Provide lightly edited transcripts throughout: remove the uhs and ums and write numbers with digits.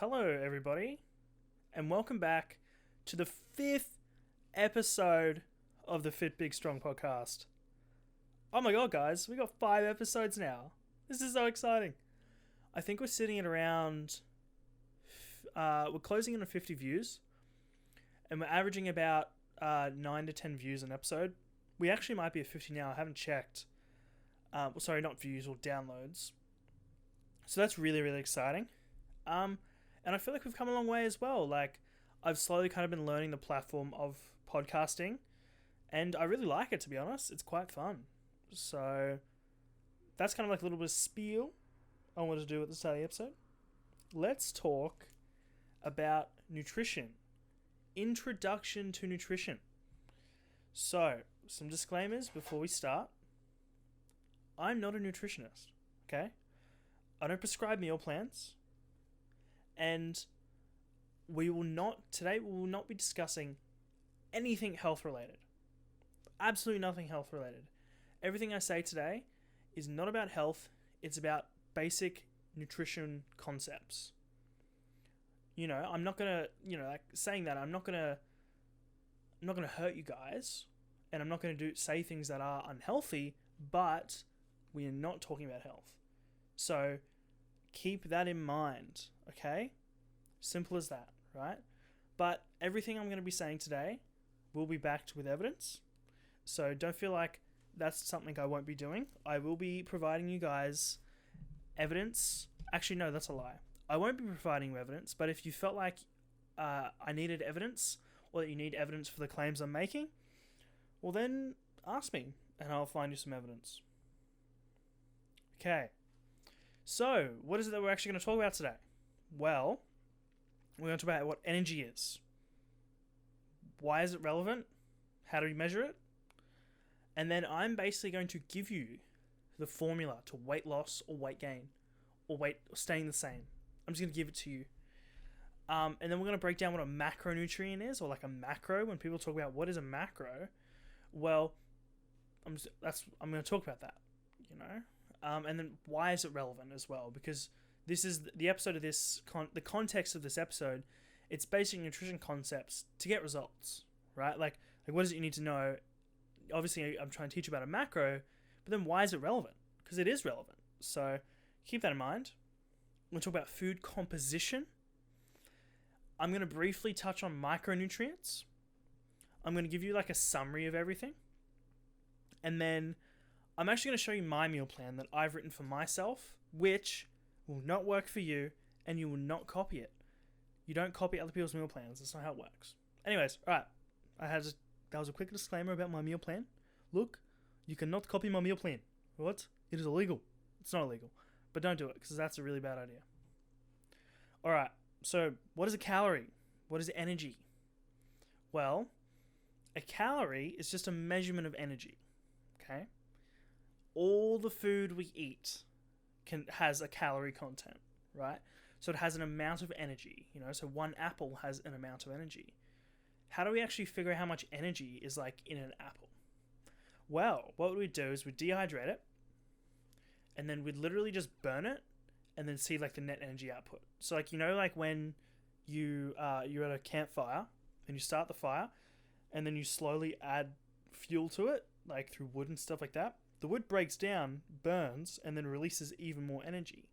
Hello, everybody, and welcome back to the fifth episode of the FitBigStrong podcast. Oh my god, guys, we got 5 episodes now. This is so exciting. I think we're sitting at around. We're closing in on 50 views, and we're averaging about 9 to 10 views an episode. We actually might be at 50 now. I haven't checked. Sorry, not views or downloads. So that's really, really exciting. And I feel like we've come a long way as well. Like, I've slowly kind of been learning the platform of podcasting, and I really like it, to be honest. It's quite fun. So, that's kind of like a little bit of spiel I wanted to do at the start of the episode. Let's talk about nutrition. Introduction to nutrition. So, some disclaimers before we start. I'm not a nutritionist, okay? I don't prescribe meal plans. And we will not be discussing anything health related. Absolutely nothing health related. Everything I say today is not about health, it's about basic nutrition concepts. You know, I'm not gonna, like saying that, I'm not gonna hurt you guys, and I'm not gonna say things that are unhealthy, but we are not talking about health. So keep that in mind, okay? Simple as that, right? But everything I'm going to be saying today will be backed with evidence. So don't feel like that's something I won't be doing. I will be providing you guys evidence. Actually, no, that's a lie. I won't be providing you evidence, but if you felt like I needed evidence, or that you need evidence for the claims I'm making, well then ask me and I'll find you some evidence. Okay. So, what is it that we're actually going to talk about today? Well, we're going to talk about what energy is. Why is it relevant? How do we measure it? And then I'm basically going to give you the formula to weight loss or weight gain, or weight staying the same. I'm just going to give it to you. And then we're going to break down what a macronutrient is, or like a macro. When people talk about what is a macro, well, I'm going to talk about that, you know. And then why is it relevant as well? Because this is the episode of this, the context of this episode, it's basic nutrition concepts to get results, right? Like what is it you need to know? Obviously, I'm trying to teach you about a macro, but then why is it relevant? Because it is relevant. So keep that in mind. We'll talk about food composition. I'm going to briefly touch on micronutrients. I'm going to give you like a summary of everything. And then I'm actually going to show you my meal plan that I've written for myself, which will not work for you, and you will not copy it. You don't copy other people's meal plans. That's not how it works. Anyways, alright. That was a quick disclaimer about my meal plan. Look, you cannot copy my meal plan. What? It is illegal. It's not illegal. But don't do it, because that's a really bad idea. Alright, so what is a calorie? What is energy? Well, a calorie is just a measurement of energy. Okay? All the food we eat has a calorie content, right? So it has an amount of energy, so one apple has an amount of energy. How do we actually figure out how much energy is like in an apple? Well, what we'd do is we'd dehydrate it, and then we'd literally just burn it, and then see like the net energy output. So like, like when you're at a campfire, and you start the fire, and then you slowly add fuel to it, like through wood and stuff like that. The wood breaks down, burns, and then releases even more energy.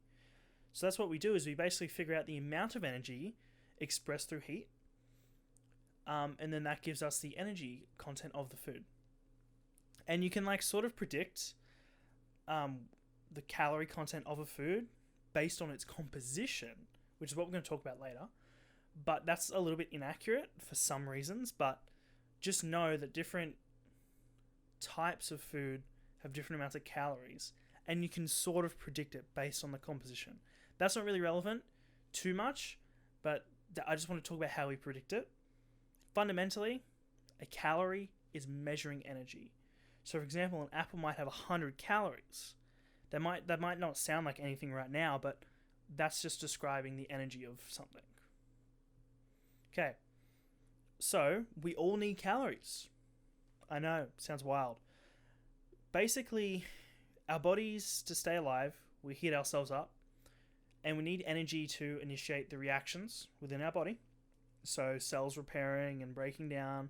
So that's what we do, is we basically figure out the amount of energy expressed through heat, and then that gives us the energy content of the food. And you can like sort of predict the calorie content of a food based on its composition, which is what we're going to talk about later. But that's a little bit inaccurate for some reasons, but just know that different types of food have different amounts of calories, and you can sort of predict it based on the composition. That's not really relevant too much, but I just want to talk about how we predict it. Fundamentally, a calorie is measuring energy. So for example, an apple might have 100 calories. That might not sound like anything right now, but that's just describing the energy of something. Okay, so we all need calories. I know, sounds wild. Basically, our bodies, to stay alive, we heat ourselves up, And we need energy to initiate the reactions within our body. So cells repairing and breaking down.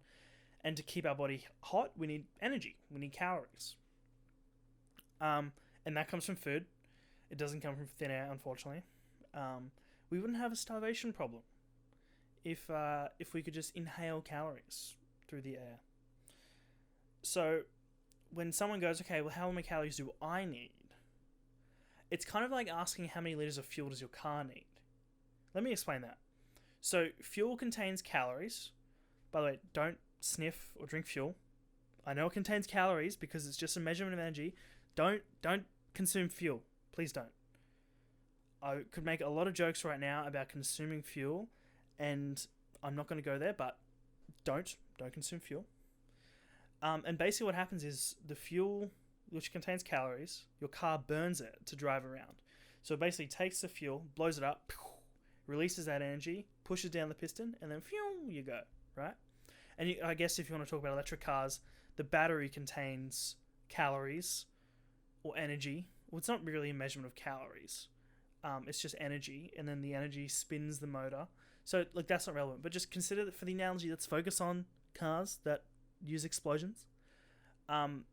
And to keep our body hot, we need energy. We need calories. And that comes from food. It doesn't come from thin air, unfortunately. We wouldn't have a starvation problem if we could just inhale calories through the air. So when someone goes, okay, well, how many calories do I need? It's kind of like asking how many liters of fuel does your car need. Let me explain that. So fuel contains calories. By the way, don't sniff or drink fuel. I know it contains calories because it's just a measurement of energy. Don't consume fuel. Please don't. I could make a lot of jokes right now about consuming fuel, and I'm not going to go there, but don't consume fuel. And basically what happens is the fuel, which contains calories, your car burns it to drive around. So it basically takes the fuel, blows it up, releases that energy, pushes down the piston, and then you go, right? And I guess if you want to talk about electric cars, the battery contains calories or energy. Well, it's not really a measurement of calories. It's just energy, and then the energy spins the motor. So, like, that's not relevant. But just consider that for the analogy, let's focus on cars that use explosions. And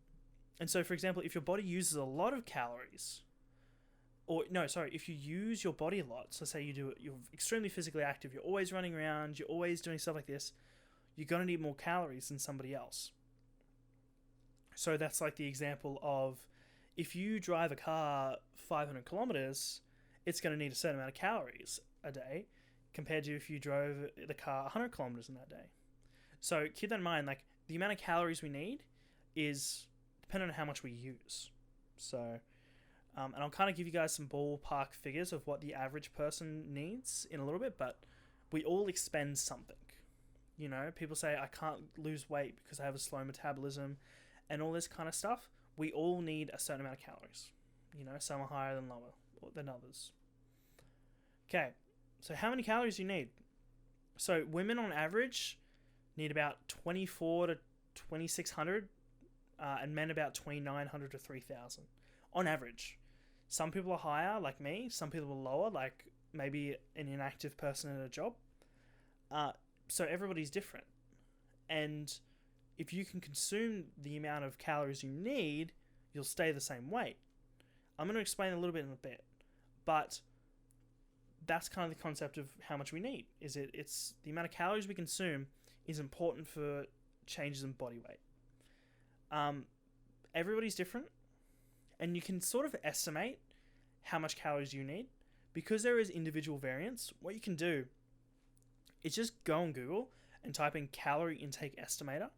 so, for example, if your body uses a lot of calories, if you use your body a lot, so say you're extremely physically active, you're always running around, you're always doing stuff like this, you're going to need more calories than somebody else. So that's like the example of if you drive a car 500 kilometers, it's going to need a certain amount of calories a day compared to if you drove the car 100 kilometers in that day. So keep that in mind, like the amount of calories we need is dependent on how much we use. So, and I'll kind of give you guys some ballpark figures of what the average person needs in a little bit, but we all expend something. You know, people say, I can't lose weight because I have a slow metabolism and all this kind of stuff. We all need a certain amount of calories. You know, some are higher than lower than others. Okay, so how many calories do you need? So women on average need about 24 to 2,600 and men about 2,900 to 3,000 on average. Some people are higher, like me. Some people are lower, like maybe an inactive person at a job. So everybody's different. And if you can consume the amount of calories you need, you'll stay the same weight. I'm going to explain a little bit in a bit. But that's kind of the concept of how much we need. It's the amount of calories we consume is important for changes in body weight. Everybody's different. And you can sort of estimate how much calories you need. Because there is individual variance, what you can do is just go on Google and type in calorie intake estimator.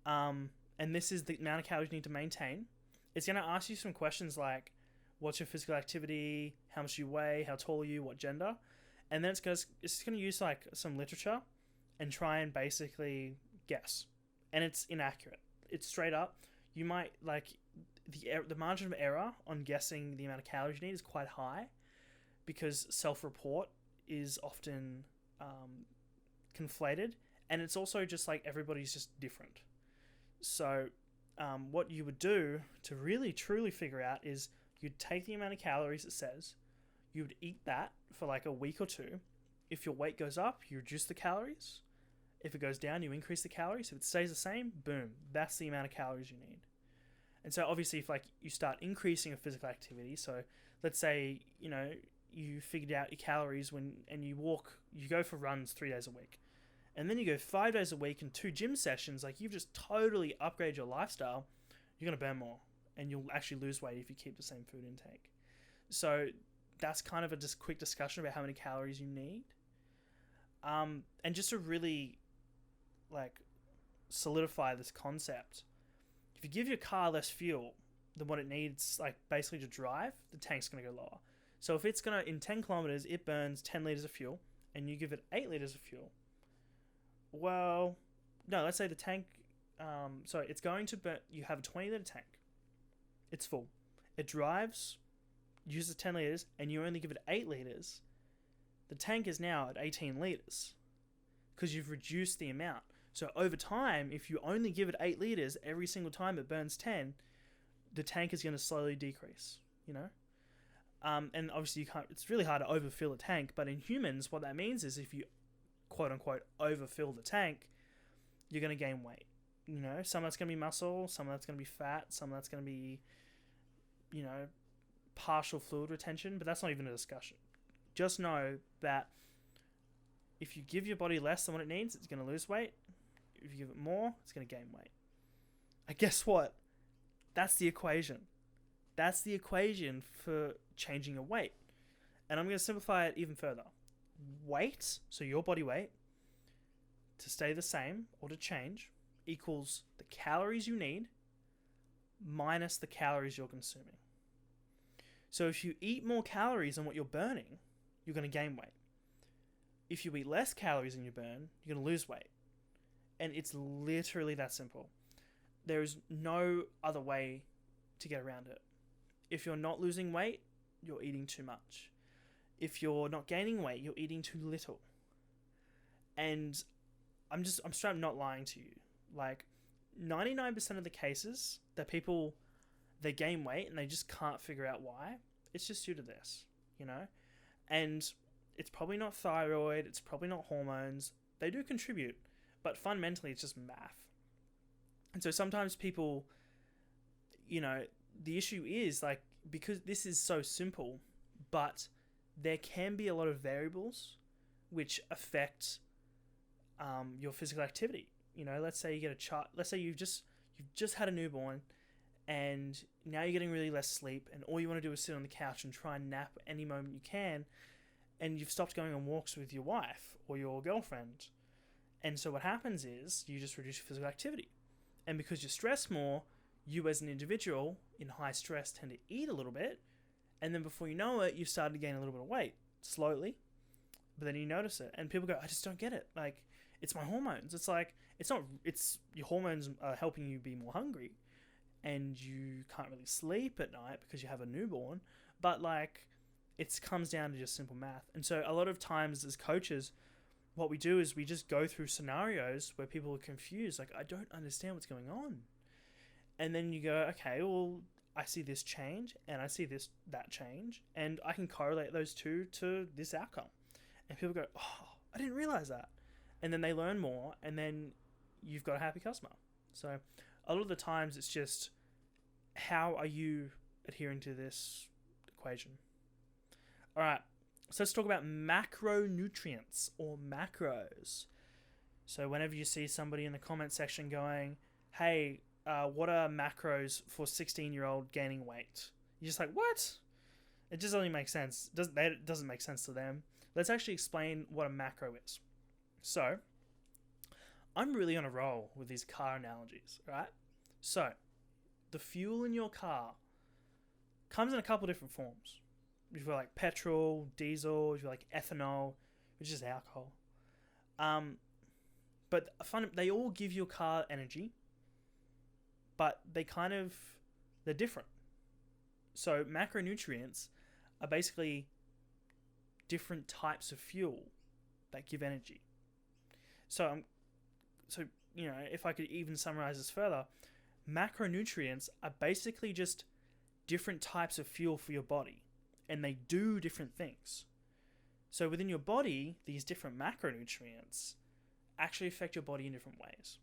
And this is the amount of calories you need to maintain. It's going to ask you some questions like, what's your physical activity, how much you weigh, how tall are you, what gender? And then it's going to use like some literature and try and basically guess. And it's inaccurate. It's straight up. You might like the margin of error on guessing the amount of calories you need is quite high because self-report is often conflated, and it's also just like everybody's just different. So what you would do to really truly figure out is you'd take the amount of calories it says, you'd eat that for like a week or two. If your weight goes up, you reduce the calories. If it goes down, you increase the calories. If it stays the same, boom, that's the amount of calories you need. And so obviously if like you start increasing your physical activity, so let's say, you know, you figured out your calories and you go for runs 3 days a week. And then you go 5 days a week and 2 gym sessions, like you've just totally upgraded your lifestyle, you're going to burn more. And you'll actually lose weight if you keep the same food intake. So that's kind of a just quick discussion about how many calories you need. And just to really like solidify this concept, if you give your car less fuel than what it needs, like basically to drive, the tank's going to go lower. So if it's going to, in 10 kilometers, it burns 10 liters of fuel and you give it 8 liters of fuel. Well, no, let's say the tank, it's going to burn, you have a 20 liter tank. It's full. It drives, uses 10 liters, and you only give it 8 liters. The tank is now at 18 liters because you've reduced the amount. So over time, if you only give it 8 liters every single time it burns 10, the tank is going to slowly decrease, you know? And obviously you can't. It's really hard to overfill a tank. But in humans, what that means is if you quote unquote overfill the tank, you're going to gain weight. You know, some of that's going to be muscle, some of that's going to be fat, some of that's going to be, you know, partial fluid retention. But that's not even a discussion. Just know that if you give your body less than what it needs, it's going to lose weight. If you give it more, it's going to gain weight. And guess what? That's the equation. That's the equation for changing your weight. And I'm going to simplify it even further. Weight, so your body weight, to stay the same or to change, equals the calories you need minus the calories you're consuming. So if you eat more calories than what you're burning, you're going to gain weight. If you eat less calories than you burn, you're going to lose weight. And it's literally that simple. There is no other way to get around it. If you're not losing weight, you're eating too much. If you're not gaining weight, you're eating too little. And I'm straight up not lying to you. Like 99% of the cases that people, they gain weight and they just can't figure out why, it's just due to this, you know? And it's probably not thyroid, it's probably not hormones. They do contribute, but fundamentally it's just math. And so sometimes people, you know, the issue is like, because this is so simple, but there can be a lot of variables which affect your physical activity. You know, let's say you get a child, let's say you've just had a newborn and now you're getting really less sleep and all you want to do is sit on the couch and try and nap any moment you can, and you've stopped going on walks with your wife or your girlfriend. And so what happens is you just reduce your physical activity. And because you stress more, you as an individual in high stress tend to eat a little bit, and then before you know it, you've started to gain a little bit of weight, slowly, but then you notice it. And people go, I just don't get it. Like, it's my hormones. It's like, it's not, it's your hormones are helping you be more hungry, and you can't really sleep at night because you have a newborn, but like, it comes down to just simple math. And so a lot of times as coaches, what we do is we just go through scenarios where people are confused, like, I don't understand what's going on. And then you go, okay, well, I see this change and I see that change, and I can correlate those two to this outcome. And people go, oh, I didn't realize that. And then they learn more, and then you've got a happy customer. So a lot of the times it's just, how are you adhering to this equation? All right, so let's talk about macronutrients or macros. So whenever you see somebody in the comment section going, hey, what are macros for 16-year-old gaining weight? You're just like, what? It just doesn't make sense. It doesn't make sense to them. Let's actually explain what a macro is. So, I'm really on a roll with these car analogies, right? So, the fuel in your car comes in a couple different forms. You've got like petrol, diesel, you've got like ethanol, which is alcohol. But they all give your car energy, but they're different. So macronutrients are basically different types of fuel that give energy. So you know, if I could even summarize this further, macronutrients are basically just different types of fuel for your body, and they do different things. So within your body, these different macronutrients actually affect your body in different ways.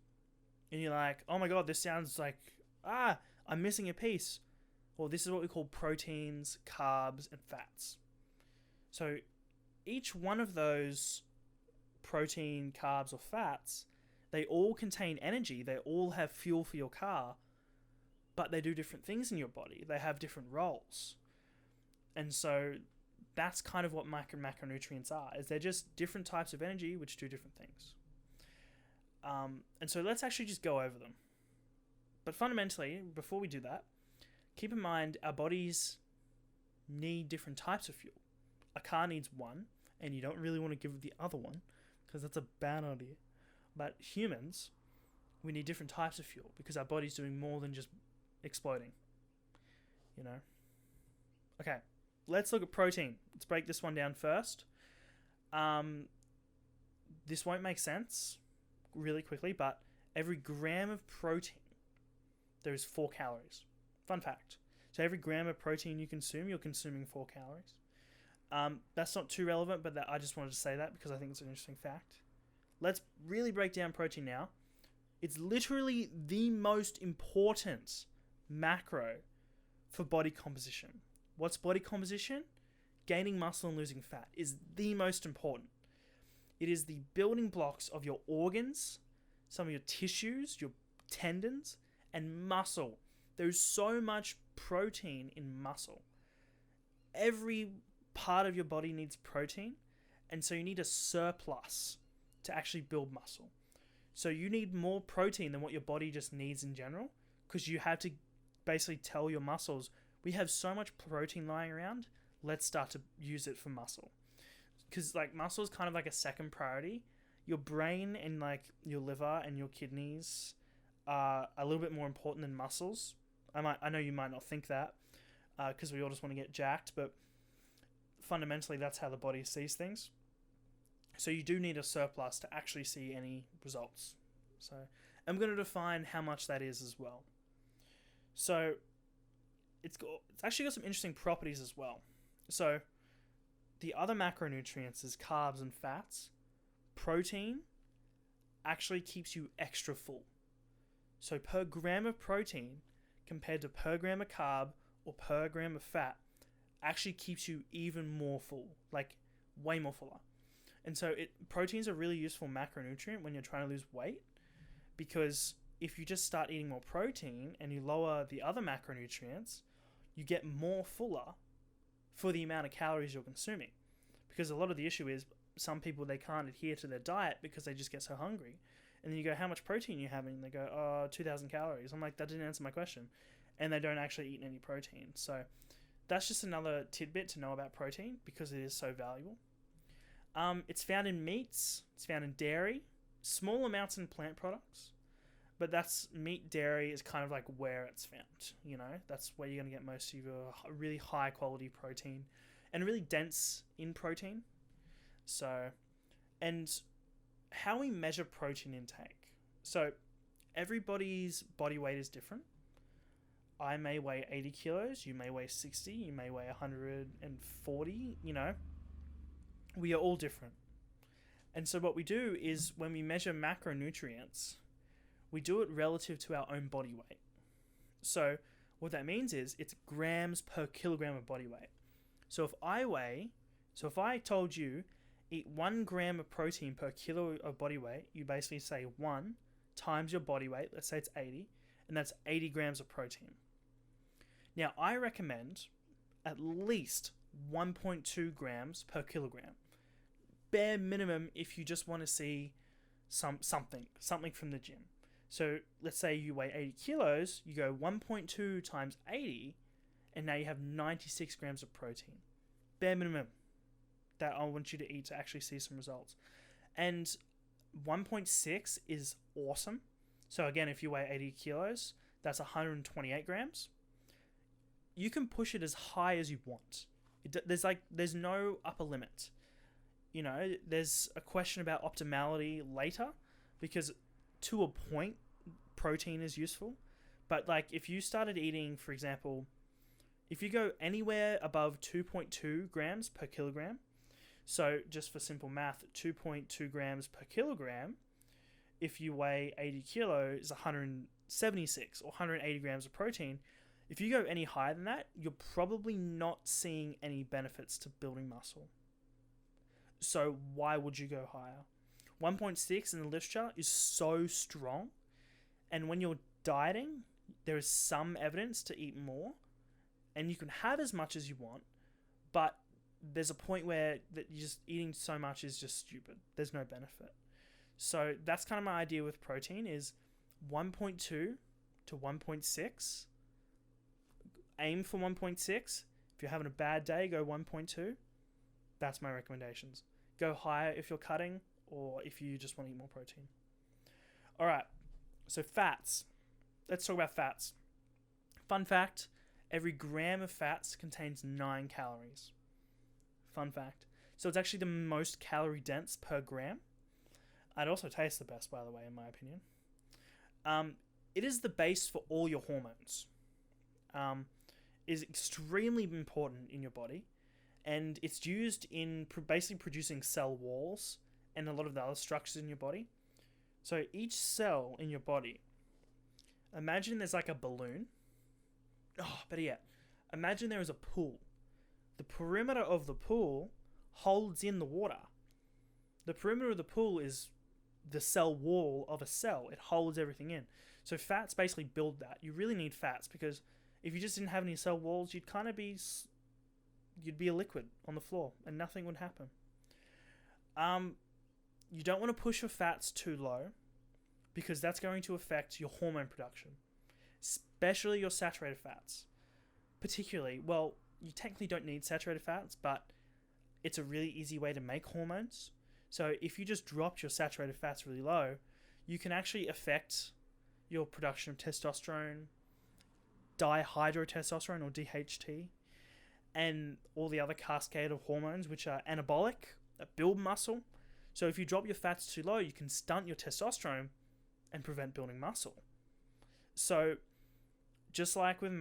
And you're like, oh my god, this sounds like, I'm missing a piece. Well, this is what we call proteins, carbs, and fats. So each one of those protein, carbs, or fats, they all contain energy. They all have fuel for your car, but they do different things in your body. They have different roles. And so that's kind of what macronutrients are, is they're just different types of energy which do different things. And so let's actually just go over them. But fundamentally, before we do that, keep in mind our bodies need different types of fuel. A car needs one, and you don't really want to give it the other one because that's a bad idea. But humans, we need different types of fuel because our body's doing more than just exploding. You know? Okay, let's look at protein. Let's break this one down first. This won't make sense really quickly, but every gram of protein, there is 4 calories. Fun fact. So every gram of protein you consume, you're consuming 4 calories. That's not too relevant, but I just wanted to say that because I think it's an interesting fact. Let's really break down protein now. It's literally the most important macro for body composition. What's body composition? Gaining muscle and losing fat is the most important. It is the building blocks of your organs, some of your tissues, your tendons, and muscle. There's so much protein in muscle. Every part of your body needs protein, and so you need a surplus to actually build muscle. So you need more protein than what your body just needs in general, because you have to basically tell your muscles, we have so much protein lying around, let's start to use it for muscle. Because like muscle is kind of like a second priority. Your brain and like your liver and your kidneys are a little bit more important than muscles. I know you might not think that because we all just want to get jacked, but fundamentally that's how the body sees things. So you do need a surplus to actually see any results. So I'm going to define how much that is as well. So it's actually got some interesting properties as well. So the other macronutrients is carbs and fats. Protein actually keeps you extra full. So per gram of protein compared to per gram of carb or per gram of fat actually keeps you even more full, like way more fuller. And so protein's a really useful macronutrient when you're trying to lose weight, because if you just start eating more protein and you lower the other macronutrients, you get more fuller for the amount of calories you're consuming. Because a lot of the issue is some people, they can't adhere to their diet because they just get so hungry. And then you go, how much protein are you having? And they go, 2,000 calories. I'm like, that didn't answer my question. And they don't actually eat any protein. So that's just another tidbit to know about protein because it is so valuable. It's found in meats, it's found in dairy, small amounts in plant products, but that's meat, dairy is kind of like where it's found, you know, that's where you're going to get most of your really high quality protein and really dense in protein. So, and how we measure protein intake. So everybody's body weight is different. I may weigh 80 kilos, you may weigh 60, you may weigh 140, you know. We are all different. And so what we do is when we measure macronutrients, we do it relative to our own body weight. So what that means is it's grams per kilogram of body weight. So if I told you eat 1 gram of protein per kilo of body weight, you basically say 1 times your body weight, let's say it's 80, and that's 80 grams of protein. Now I recommend at least 1.2 grams per kilogram. Bare minimum if you just want to see something from the gym. So let's say you weigh 80 kilos, you go 1.2 times 80, and now you have 96 grams of protein. Bare minimum that I want you to eat to actually see some results. And 1.6 is awesome. So again, if you weigh 80 kilos, that's 128 grams. You can push it as high as you want. There's no upper limit. You know, there's a question about optimality later, because to a point, protein is useful. But like if you started eating, for example, if you go anywhere above 2.2 grams per kilogram, so just for simple math, 2.2 grams per kilogram, if you weigh 80 kilos, is 176 or 180 grams of protein. If you go any higher than that, you're probably not seeing any benefits to building muscle. So why would you go higher? 1.6 in the literature is so strong. And when you're dieting, there is some evidence to eat more. And you can have as much as you want. But there's a point where that you just eating so much is just stupid. There's no benefit. So that's kind of my idea with protein is 1.2 to 1.6. Aim for 1.6. If you're having a bad day, go 1.2. That's my recommendations. Go higher if you're cutting or if you just want to eat more protein. All right, so fats. Let's talk about fats. Fun fact, every gram of fats contains 9 calories. Fun fact. So it's actually the most calorie dense per gram. It also tastes the best, by the way, in my opinion. It is the base for all your hormones. is extremely important in your body, and it's used in basically producing cell walls and a lot of the other structures in your body. So each cell in your body, imagine there's like a balloon. Oh, better yet, imagine there is a pool. The perimeter of the pool holds in the water. The perimeter of the pool is the cell wall of a cell. It holds everything in. So fats basically build that. You really need fats, because if you just didn't have any cell walls, you'd be a liquid on the floor and nothing would happen. You don't want to push your fats too low, because that's going to affect your hormone production, especially your saturated fats. Particularly, well, you technically don't need saturated fats, but it's a really easy way to make hormones. So if you just dropped your saturated fats really low, you can actually affect your production of testosterone, dihydrotestosterone or DHT, and all the other cascade of hormones which are anabolic, that build muscle. So if you drop your fats too low, you can stunt your testosterone and prevent building muscle. So just like with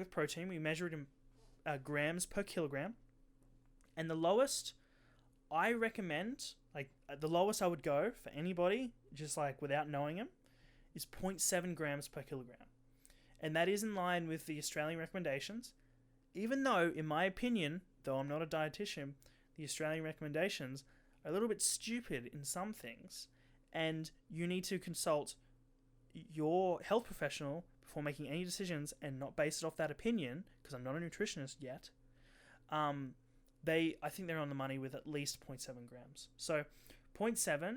protein, we measure it in grams per kilogram, and the lowest I recommend, like the lowest I would go for anybody, just like without knowing them, is 0.7 grams per kilogram. And that is in line with the Australian recommendations, even though, in my opinion, though I'm not a dietitian, the Australian recommendations are a little bit stupid in some things, and you need to consult your health professional before making any decisions and not base it off that opinion, because I'm not a nutritionist yet. I think they're on the money with at least 0.7 grams. So 0.7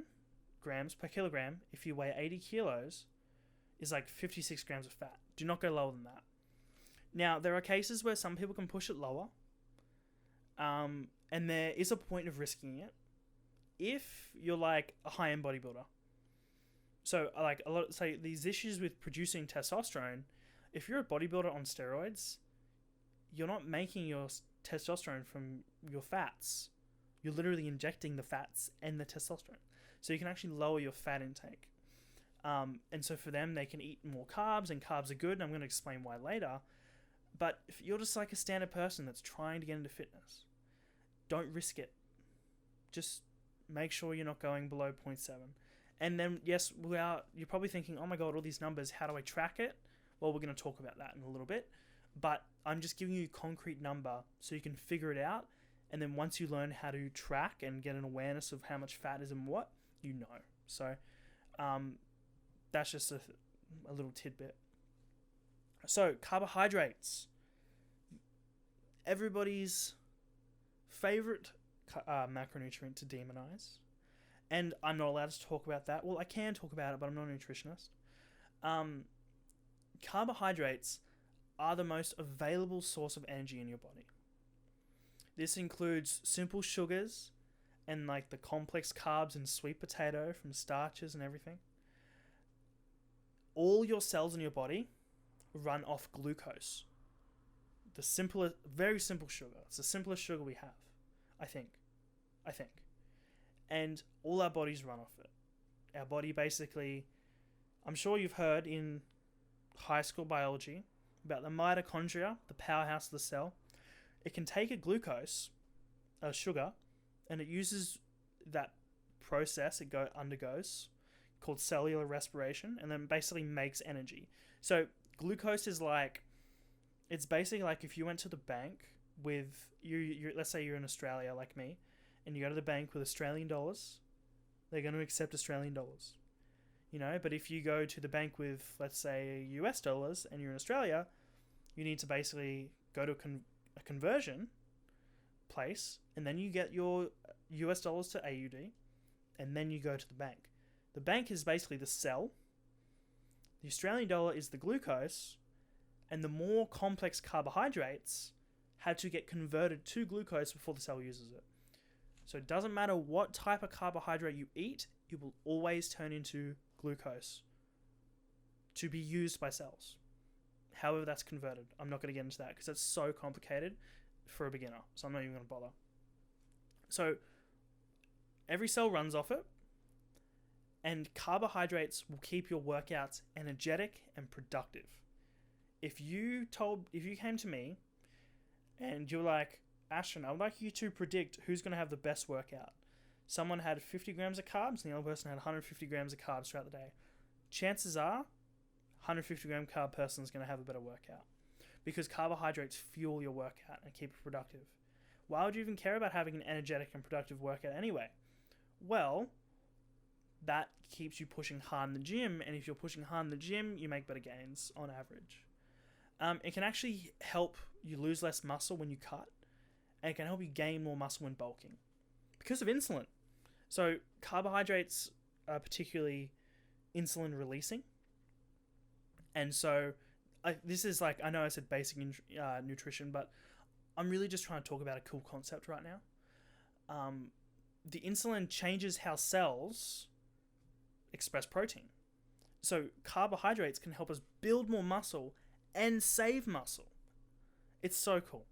grams per kilogram, if you weigh 80 kilos, is like 56 grams of fat. Do not go lower than that. Now, there are cases where some people can push it lower, and there is a point of risking it if you're like a high-end bodybuilder. So, like these issues with producing testosterone, if you're a bodybuilder on steroids, you're not making your testosterone from your fats. You're literally injecting the fats and the testosterone. So you can actually lower your fat intake. And so for them, they can eat more carbs, and carbs are good, and I'm going to explain why later. But if you're just like a standard person that's trying to get into fitness, don't risk it. Just make sure you're not going below 0.7. And then, yes, you're probably thinking, oh my God, all these numbers, how do I track it? Well, we're going to talk about that in a little bit. But I'm just giving you a concrete number so you can figure it out. And then once you learn how to track and get an awareness of how much fat is in what, you know. So that's just a little tidbit. So carbohydrates. Everybody's favorite macronutrient to demonize. And I'm not allowed to talk about that. Well, I can talk about it, but I'm not a nutritionist. Carbohydrates are the most available source of energy in your body. This includes simple sugars and like the complex carbs in sweet potato from starches and everything. All your cells in your body run off glucose. Very simple sugar. It's the simplest sugar we have, I think. And all our bodies run off it. Our body basically, I'm sure you've heard in high school biology about the mitochondria, the powerhouse of the cell. It can take a sugar, and it uses that process it undergoes, called cellular respiration, and then basically makes energy. So glucose is it's basically like if you went to the bank with, let's say you're in Australia like me, and you go to the bank with Australian dollars, they're going to accept Australian dollars. But if you go to the bank with, let's say, US dollars, and you're in Australia, you need to basically go to a conversion place, and then you get your US dollars to AUD, and then you go to the bank. The bank is basically the cell. The Australian dollar is the glucose, and the more complex carbohydrates had to get converted to glucose before the cell uses it. So it doesn't matter what type of carbohydrate you eat, it will always turn into glucose to be used by cells. However that's converted. I'm not going to get into that because that's so complicated for a beginner, so I'm not even going to bother. So every cell runs off it, and carbohydrates will keep your workouts energetic and productive. if you came to me and you were like, Ashton, I would like you to predict who's going to have the best workout. Someone had 50 grams of carbs and the other person had 150 grams of carbs throughout the day. Chances are, 150 gram carb person is going to have a better workout because carbohydrates fuel your workout and keep it productive. Why would you even care about having an energetic and productive workout anyway? Well, that keeps you pushing hard in the gym, and if you're pushing hard in the gym, you make better gains on average. It can actually help you lose less muscle when you cut, and it can help you gain more muscle when bulking because of insulin. So carbohydrates are particularly insulin releasing, and so this is like, I know I said basic nutrition, but I'm really just trying to talk about a cool concept right now. The insulin changes how cells express protein. So carbohydrates can help us build more muscle and save muscle. It's so cool.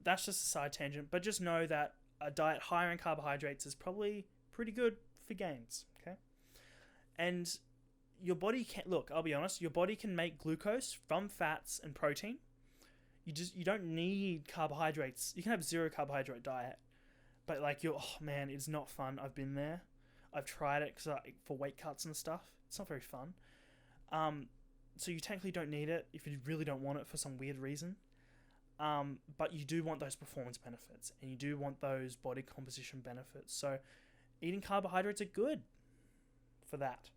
That's just a side tangent, but just know that a diet higher in carbohydrates is probably pretty good for gains, okay? And your body can, look, I'll be honest, your body can make glucose from fats and protein. You don't need carbohydrates. You can have zero carbohydrate diet, but like oh man, it's not fun. I've been there. I've tried it for weight cuts and stuff. It's not very fun. So you technically don't need it if you really don't want it for some weird reason. But you do want those performance benefits and you do want those body composition benefits. So eating carbohydrates are good for that.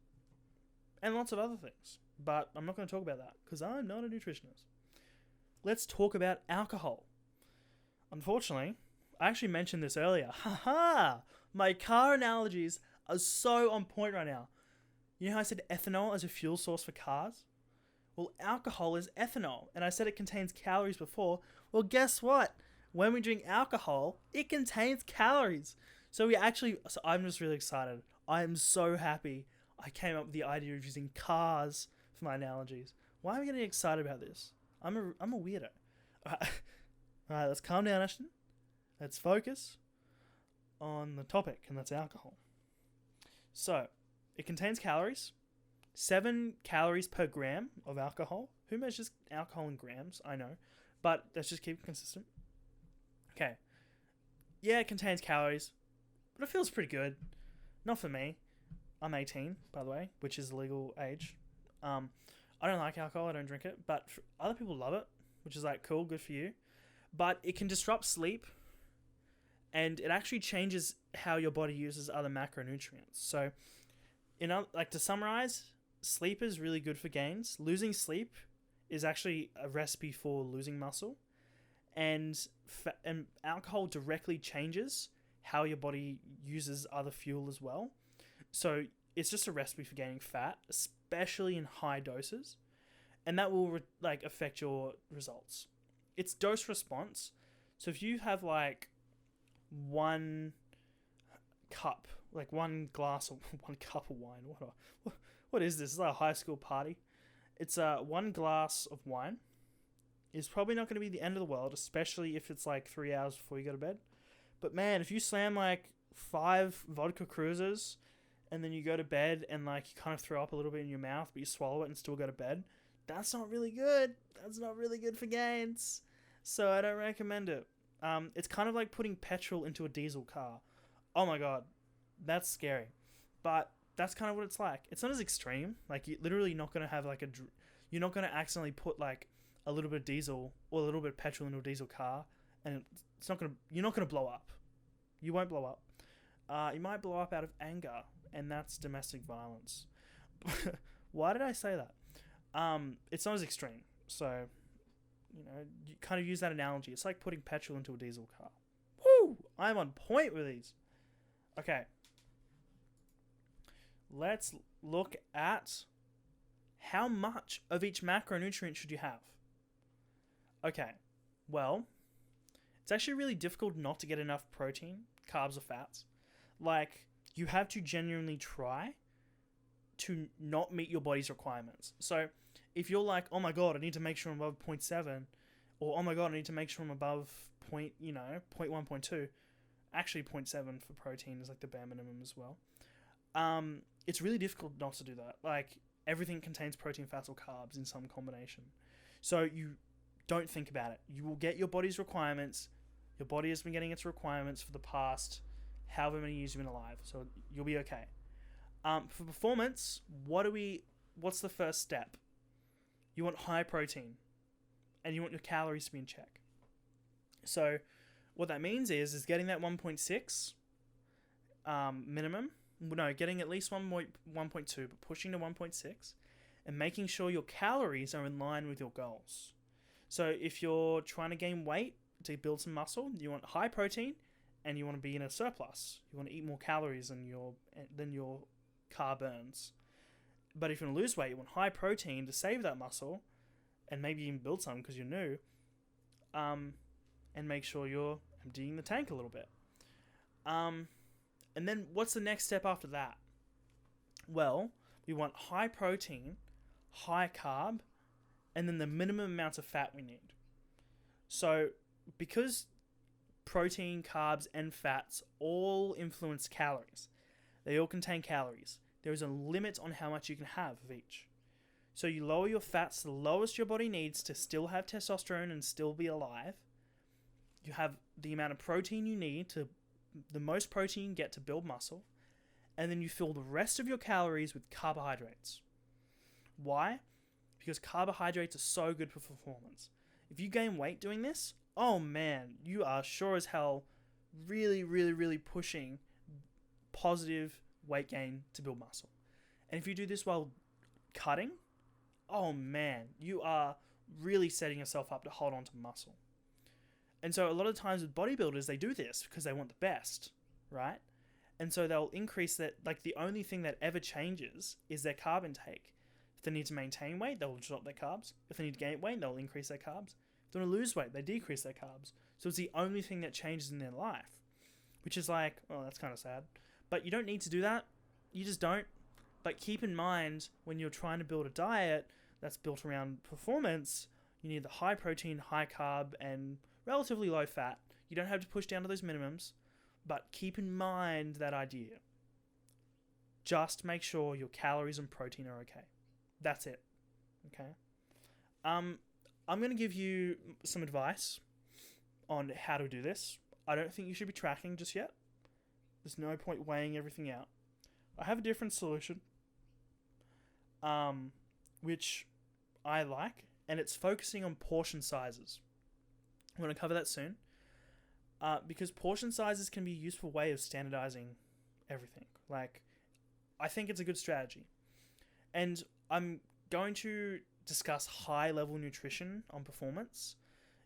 And lots of other things. But I'm not going to talk about that because I'm not a nutritionist. Let's talk about alcohol. Unfortunately, I actually mentioned this earlier. Haha! My car analogies are so on point right now. You know how I said ethanol as a fuel source for cars? Well, alcohol is ethanol, and I said it contains calories before. Well, guess what? When we drink alcohol, it contains calories. So I'm just really excited. I am so happy I came up with the idea of using cars for my analogies. Why am I getting excited about this? I'm a weirdo. Alright, let's calm down, Ashton. Let's focus on the topic, and that's alcohol. So, it contains calories. 7 calories per gram of alcohol. Who measures alcohol in grams? I know. But let's just keep it consistent. Okay. Yeah, it contains calories. But it feels pretty good. Not for me. I'm 18, by the way, which is the legal age. I don't like alcohol. I don't drink it. But other people love it, which is like, cool, good for you. But it can disrupt sleep. And it actually changes how your body uses other macronutrients. So, to summarize, sleep is really good for gains. Losing sleep is actually a recipe for losing muscle. And alcohol directly changes how your body uses other fuel as well. So it's just a recipe for gaining fat, especially in high doses. And that will affect your results. It's dose response. So if you have one cup, one glass of one cup of wine. What is this? It's like a high school party. It's 1 glass of wine. Is probably not going to be the end of the world, especially if it's 3 hours before you go to bed. But man, if you slam 5 vodka cruisers and then you go to bed and you kind of throw up a little bit in your mouth, but you swallow it and still go to bed, that's not really good. That's not really good for gains. So I don't recommend it. It's kind of like putting petrol into a diesel car. Oh my god, that's scary. But that's kind of what it's like. It's not as extreme. You're literally not going to have you're not going to accidentally put a little bit of diesel or a little bit of petrol into a diesel car, and you're not going to blow up. You won't blow up. You might blow up out of anger, and that's domestic violence. Why did I say that? It's not as extreme. So, you kind of use that analogy. It's like putting petrol into a diesel car. Woo! I'm on point with these. Okay. Let's look at how much of each macronutrient should you have. Okay. Well, it's actually really difficult not to get enough protein, carbs, or fats. You have to genuinely try to not meet your body's requirements. So, if you're oh my god, I need to make sure I'm above 0.7, or oh my god, I need to make sure I'm above 0.1, 0.2, actually 0.7 for protein is the bare minimum as well. It's really difficult not to do that. Everything contains protein, fats, or carbs in some combination. So you don't think about it. You will get your body's requirements. Your body has been getting its requirements for the past however many years you've been alive. So you'll be okay. For performance, what's the first step? You want high protein, and you want your calories to be in check. So what that means is getting that 1.6 minimum. No, getting at least 1.2, but pushing to 1.6, and making sure your calories are in line with your goals. So if you're trying to gain weight to build some muscle, you want high protein, and you want to be in a surplus. You want to eat more calories than your carb burns. But if you want to lose weight, you want high protein to save that muscle, and maybe even build some because you're new, and make sure you're emptying the tank a little bit. And then what's the next step after that? Well, we want high protein, high carb, and then the minimum amount of fat we need. So because protein, carbs, and fats all influence calories, they all contain calories, there is a limit on how much you can have of each. So you lower your fats to the lowest your body needs to still have testosterone and still be alive. You have the amount of protein you need to the most protein you can get to build muscle, and then you fill the rest of your calories with carbohydrates. Why? Because carbohydrates are so good for performance. If you gain weight doing this, oh man, you are sure as hell really, really, really pushing positive weight gain to build muscle. And if you do this while cutting, oh man, you are really setting yourself up to hold on to muscle. And so a lot of times with bodybuilders, they do this because they want the best, right? And so they'll increase that, like the only thing that ever changes is their carb intake. If they need to maintain weight, they'll drop their carbs. If they need to gain weight, they'll increase their carbs. If they want to lose weight, they decrease their carbs. So it's the only thing that changes in their life, which is like, oh, that's kind of sad. But you don't need to do that. You just don't. But keep in mind, when you're trying to build a diet that's built around performance, you need the high protein, high carb, and relatively low fat. You don't have to push down to those minimums, but keep in mind that idea. Just make sure your calories and protein are okay. That's it. Okay? I'm going to give you some advice on how to do this. I don't think you should be tracking just yet. There's no point weighing everything out. I have a different solution, which I like, and it's focusing on portion sizes. I'm going to cover that soon, because portion sizes can be a useful way of standardizing everything. Like, I think it's a good strategy. And I'm going to discuss high-level nutrition on performance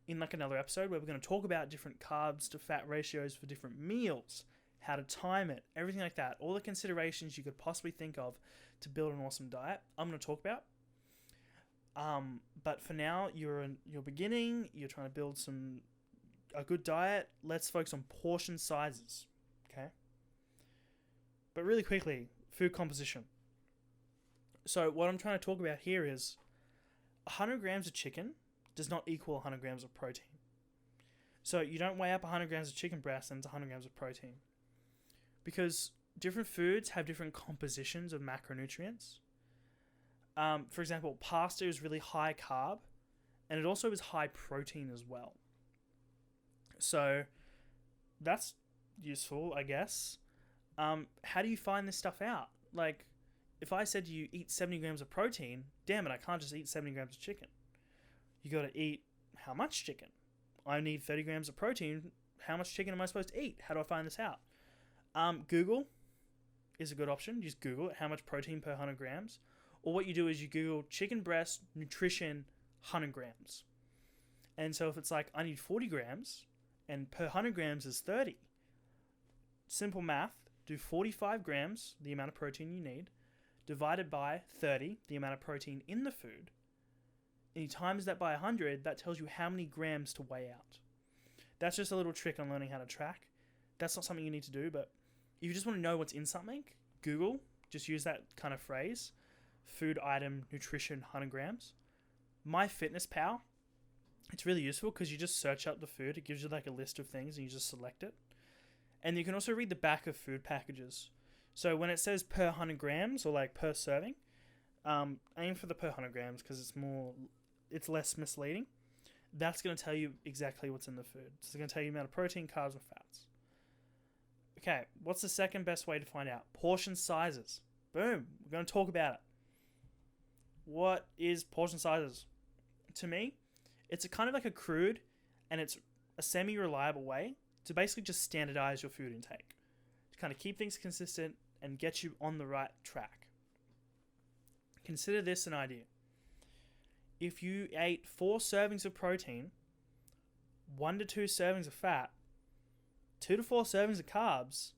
in like another episode where we're going to talk about different carbs to fat ratios for different meals, how to time it, everything like that. All the considerations you could possibly think of to build an awesome diet, I'm going to talk about. But for now, you're beginning, you're trying to build a good diet. Let's focus on portion sizes, okay? But really quickly, food composition. So what I'm trying to talk about here is 100 grams of chicken does not equal 100 grams of protein. So you don't weigh up 100 grams of chicken breast and it's 100 grams of protein. Because different foods have different compositions of macronutrients. For example, pasta is really high carb, and it also is high protein as well. So that's useful, I guess. How do you find this stuff out? Like, if I said to you, eat 70 grams of protein, damn it, I can't just eat 70 grams of chicken. You got to eat how much chicken? I need 30 grams of protein. How much chicken am I supposed to eat? How do I find this out? Google is a good option. Just Google it, how much protein per 100 grams. Or what you do is you Google chicken breast nutrition 100 grams. And so if it's like, I need 40 grams and per 100 grams is 30. Simple math, do 45 grams, the amount of protein you need, divided by 30, the amount of protein in the food. And you times that by 100, that tells you how many grams to weigh out. That's just a little trick on learning how to track. That's not something you need to do, but if you just want to know what's in something, Google, just use that kind of phrase. Food item nutrition 100 grams. MyFitnessPal, it's really useful because you just search up the food. It gives you like a list of things and you just select it. And you can also read the back of food packages. So when it says per 100 grams or like per serving, aim for the per 100 grams because it's more it's less misleading. That's going to tell you exactly what's in the food. So it's going to tell you the amount of protein, carbs, and fats. Okay, what's the second best way to find out? Portion sizes. Boom, we're going to talk about it. What is portion sizes? To me, it's a kind of like a crude, and it's a semi-reliable way to basically just standardize your food intake. To kind of keep things consistent and get you on the right track. Consider this an idea. If you ate 4 servings of protein, 1 to 2 servings of fat, 2 to 4 servings of carbs,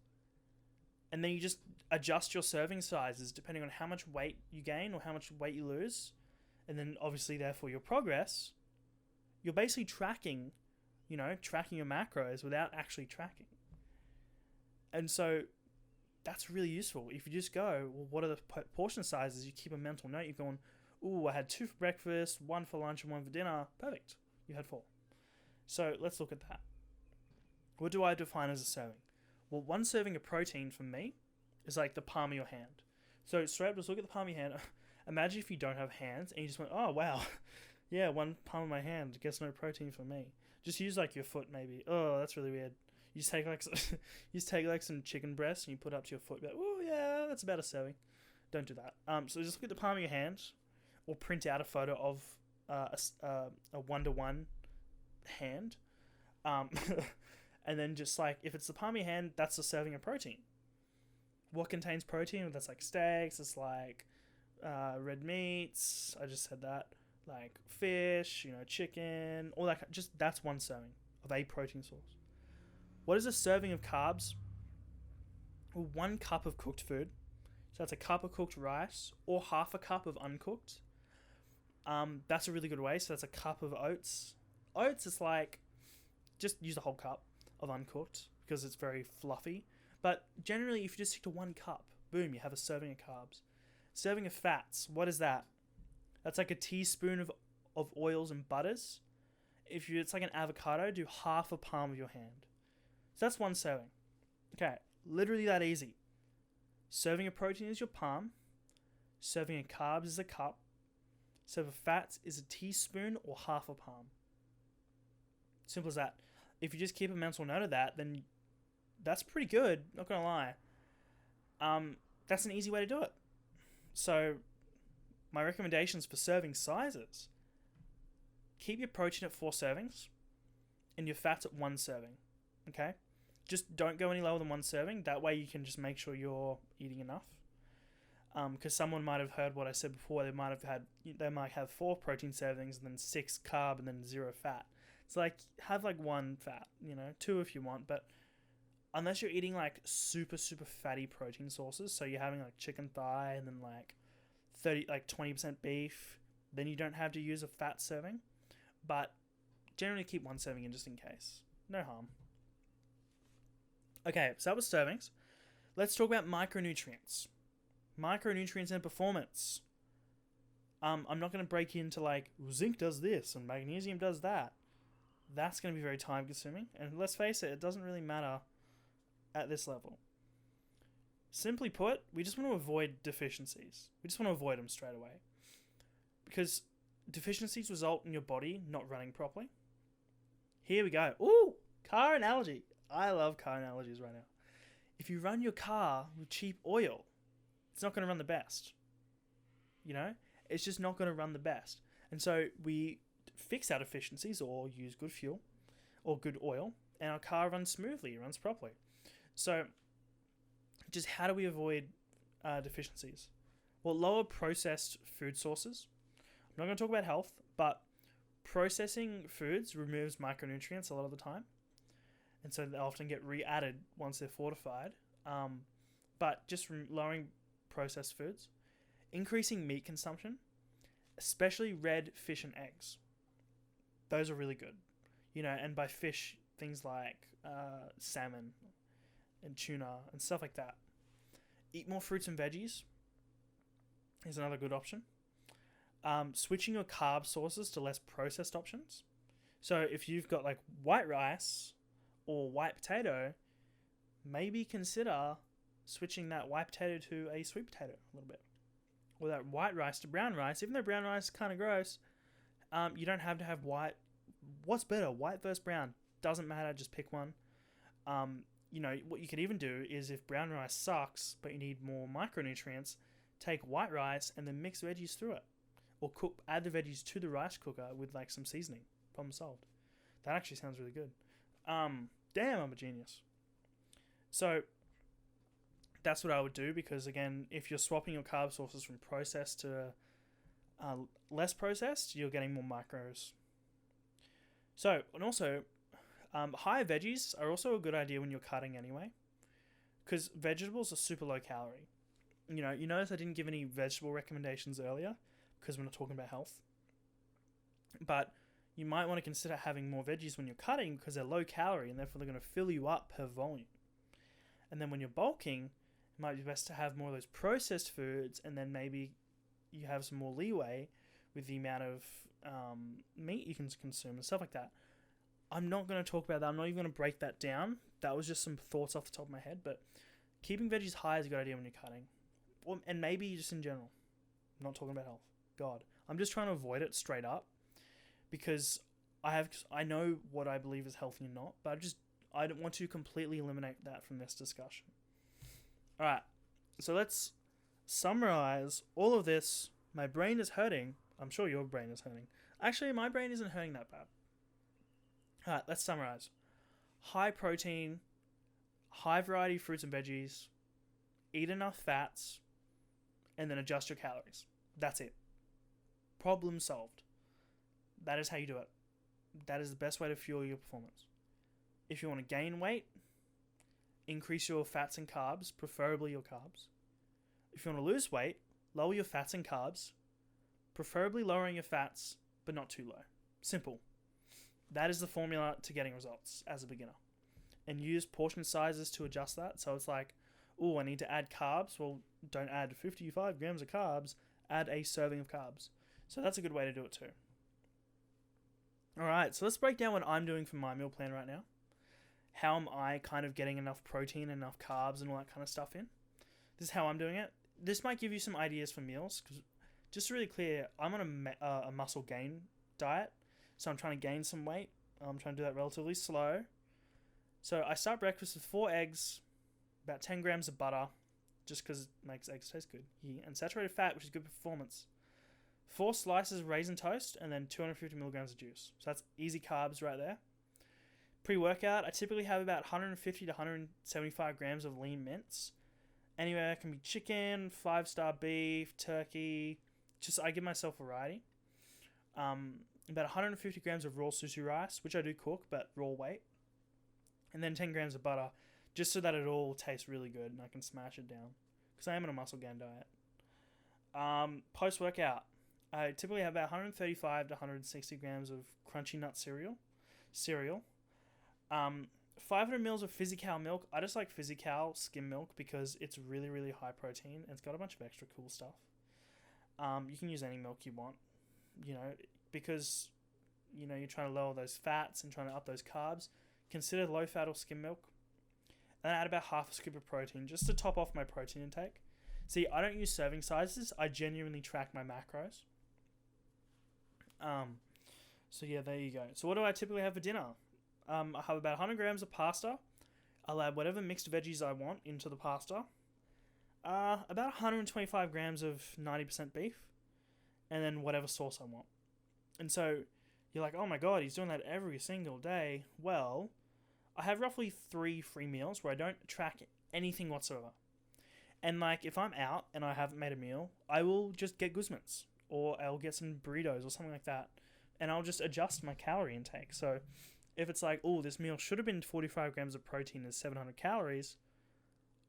and then you just adjust your serving sizes depending on how much weight you gain or how much weight you lose, and then obviously therefore your progress, you're basically tracking your macros without actually tracking. And so that's really useful. If you just go, well, what are the portion sizes? You keep a mental note. You've gone, ooh, I had 2 for breakfast, 1 for lunch, and 1 for dinner. Perfect. You had 4. So let's look at that. What do I define as a serving? Well, 1 serving of protein for me is like the palm of your hand. So straight up, just look at the palm of your hand. Imagine if you don't have hands and you just went, oh, wow. Yeah, 1 palm of my hand. Guess no protein for me. Just use like your foot maybe. Oh, that's really weird. You just take like some chicken breast and you put it up to your foot. Like, oh, yeah, that's about a serving. Don't do that. So just look at the palm of your hand, or print out a photo of a 1-to-1 hand. And then just like, if it's the palm of your hand, that's a serving of protein. What contains protein? That's like steaks, it's like red meats, I just said that, like fish, chicken, all that. Just that's 1 serving of a protein source. What is a serving of carbs? Well, 1 cup of cooked food. So that's a cup of cooked rice or half a cup of uncooked. That's a really good way. So that's a cup of oats. Oats is like, just use a whole cup of uncooked because it's very fluffy. But generally, if you just stick to 1 cup, boom, you have a serving of carbs. Serving of fats, what is that? That's like a teaspoon of oils and butters. It's like an avocado, do half a palm of your hand. So that's 1 serving. Okay, literally that easy. Serving of protein is your palm. Serving of carbs is a cup. Serving of fats is a teaspoon or half a palm. Simple as that. If you just keep a mental note of that, then that's pretty good, not gonna lie. That's an easy way to do it. So my recommendations for serving sizes: keep your protein at 4 servings and your fats at 1 serving. Okay, just don't go any lower than 1 serving. That way you can just make sure you're eating enough. Because someone might have heard what I said before. They might have 4 protein servings and then 6 carb and then 0 fat. It's like, have like 1 fat, 2 if you want, but unless you're eating like super, super fatty protein sources, so you're having like chicken thigh and then like 20% beef, then you don't have to use a fat serving. But generally keep 1 serving in just in case. No harm. Okay, so that was servings. Let's talk about micronutrients. Micronutrients and performance. I'm not going to break into like zinc does this and magnesium does that. That's going to be very time consuming. And let's face it doesn't really matter at this level. Simply put, we just want to avoid deficiencies. We just want to avoid them straight away. Because deficiencies result in your body not running properly. Here we go. Ooh, car analogy. I love car analogies right now. If you run your car with cheap oil, it's not going to run the best. It's just not going to run the best. And so we fix our deficiencies or use good fuel or good oil, and our car runs smoothly, runs properly. So just how do we avoid deficiencies? Well, lower processed food sources. I'm not going to talk about health, but processing foods removes micronutrients a lot of the time. And so they often get re-added once they're fortified. But just lowering processed foods. Increasing meat consumption, especially red fish and eggs. Those are really good. And by fish, things like salmon and tuna and stuff like that. Eat more fruits and veggies is another good option. Switching your carb sources to less processed options. So if you've got like white rice or white potato, maybe consider switching that white potato to a sweet potato a little bit. Or that white rice to brown rice. Even though brown rice is kind of gross, You don't have to have white. What's better, white versus brown? Doesn't matter, just pick one. What you could even do is if brown rice sucks, but you need more micronutrients, take white rice and then mix veggies through it. Or add the veggies to the rice cooker with like some seasoning. Problem solved. That actually sounds really good. Damn, I'm a genius. So that's what I would do, because again, if you're swapping your carb sources from processed to less processed, you're getting more macros. So, and also, higher veggies are also a good idea when you're cutting anyway, because vegetables are super low calorie. You notice I didn't give any vegetable recommendations earlier because we're not talking about health. But you might want to consider having more veggies when you're cutting because they're low calorie and therefore they're going to fill you up per volume. And then when you're bulking, it might be best to have more of those processed foods, and then maybe you have some more leeway with the amount of meat you can consume and stuff like that. I'm not going to talk about that. I'm not even going to break that down. That was just some thoughts off the top of my head. But keeping veggies high is a good idea when you're cutting. And maybe just in general. I'm not talking about health. God. I'm just trying to avoid it straight up. Because I know what I believe is healthy and not. But I don't want to completely eliminate that from this discussion. Alright. So let's summarize all of this. My brain is hurting. I'm sure your brain is hurting. Actually, my brain isn't hurting that bad. Alright, let's summarize. High protein, high variety of fruits and veggies, eat enough fats, and then adjust your calories. That's it. Problem solved. That is how you do it. That is the best way to fuel your performance. If you want to gain weight, increase your fats and carbs, preferably your carbs. If you want to lose weight, lower your fats and carbs, preferably lowering your fats, but not too low. Simple. That is the formula to getting results as a beginner. And use portion sizes to adjust that. So it's like, oh, I need to add carbs. Well, don't add 55 grams of carbs. Add a serving of carbs. So that's a good way to do it too. Alright, so let's break down what I'm doing for my meal plan right now. How am I kind of getting enough protein, enough carbs, and all that kind of stuff in. This is how I'm doing it. This might give you some ideas for meals. Because just to really clear, I'm on a muscle gain diet. So I'm trying to gain some weight. I'm trying to do that relatively slow. So I start breakfast with 4 eggs, about 10 grams of butter, just because it makes eggs taste good. Yeah. And saturated fat, which is good performance. 4 slices of raisin toast, and then 250 milligrams of juice. So that's easy carbs right there. Pre-workout, I typically have about 150 to 175 grams of lean mince. Anywhere, it can be chicken, 5-star beef, turkey. I give myself variety. About 150 grams of raw susu rice, which I do cook, but raw weight. And then 10 grams of butter, just so that it all tastes really good and I can smash it down. Because I am on a muscle gain diet. Post-workout, I typically have about 135 to 160 grams of crunchy nut cereal. 500 mils of Physical's milk. I just like Physical's skim milk because it's really, really high protein and it's got a bunch of extra cool stuff. You can use any milk you want, because, you're trying to lower those fats and trying to up those carbs. Consider low fat or skim milk. And add about half a scoop of protein just to top off my protein intake. See, I don't use serving sizes. I genuinely track my macros. So yeah, there you go. So what do I typically have for dinner? I have about 100 grams of pasta. I'll add whatever mixed veggies I want into the pasta. About 125 grams of 90% beef. And then whatever sauce I want. And so you're like, oh my god, he's doing that every single day. Well, I have roughly 3 free meals where I don't track anything whatsoever. And like, if I'm out and I haven't made a meal, I will just get Guzman's. Or I'll get some burritos or something like that. And I'll just adjust my calorie intake. So if it's like, oh, this meal should have been 45 grams of protein and 700 calories,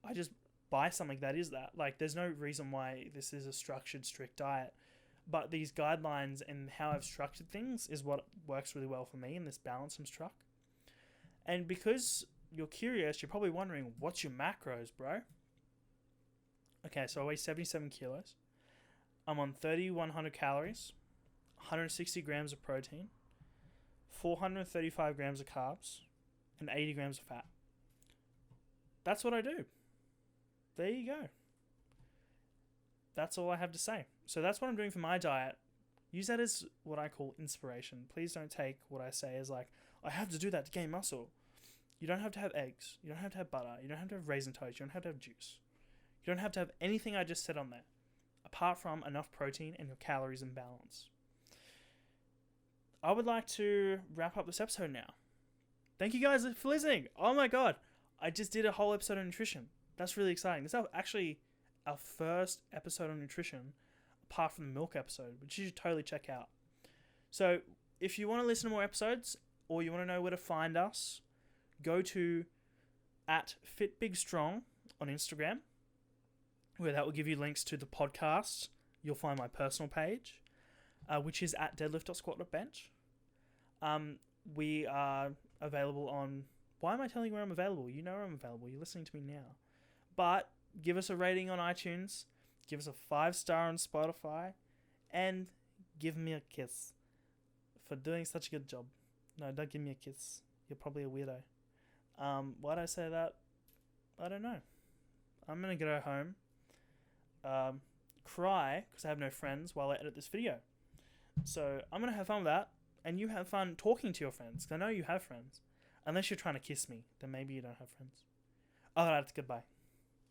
I just buy something that is that. Like, there's no reason why this is a structured, strict diet. But these guidelines and how I've structured things is what works really well for me in this balance I'm struck. And because you're curious, you're probably wondering, what's your macros, bro? Okay, so I weigh 77 kilos. I'm on 3,100 calories, 160 grams of protein, 435 grams of carbs, and 80 grams of fat. That's what I do. There you go. That's all I have to say. So that's what I'm doing for my diet. Use that as what I call inspiration. Please don't take what I say as like, I have to do that to gain muscle. You don't have to have eggs. You don't have to have butter. You don't have to have raisin toast. You don't have to have juice. You don't have to have anything I just said on there, apart from enough protein and your calories in balance. I would like to wrap up this episode now. Thank you guys for listening. Oh my god, I just did a whole episode on nutrition. That's really exciting. This is actually our first episode on nutrition, apart from the milk episode, which you should totally check out. So if you want to listen to more episodes, or you want to know where to find us, go to @FitBigStrong on Instagram, where that will give you links to the podcast. You'll find my personal page, which is @deadlift.squat.bench. We are available on... Why am I telling you where I'm available? You know where I'm available. You're listening to me now. But give us a rating on iTunes. Give us a 5-star on Spotify. And give me a kiss for doing such a good job. No, don't give me a kiss. You're probably a weirdo. Why'd I say that? I don't know. I'm going to go home. Cry because I have no friends while I edit this video. So I'm going to have fun with that. And you have fun talking to your friends. Because I know you have friends. Unless you're trying to kiss me. Then maybe you don't have friends. Alright, goodbye.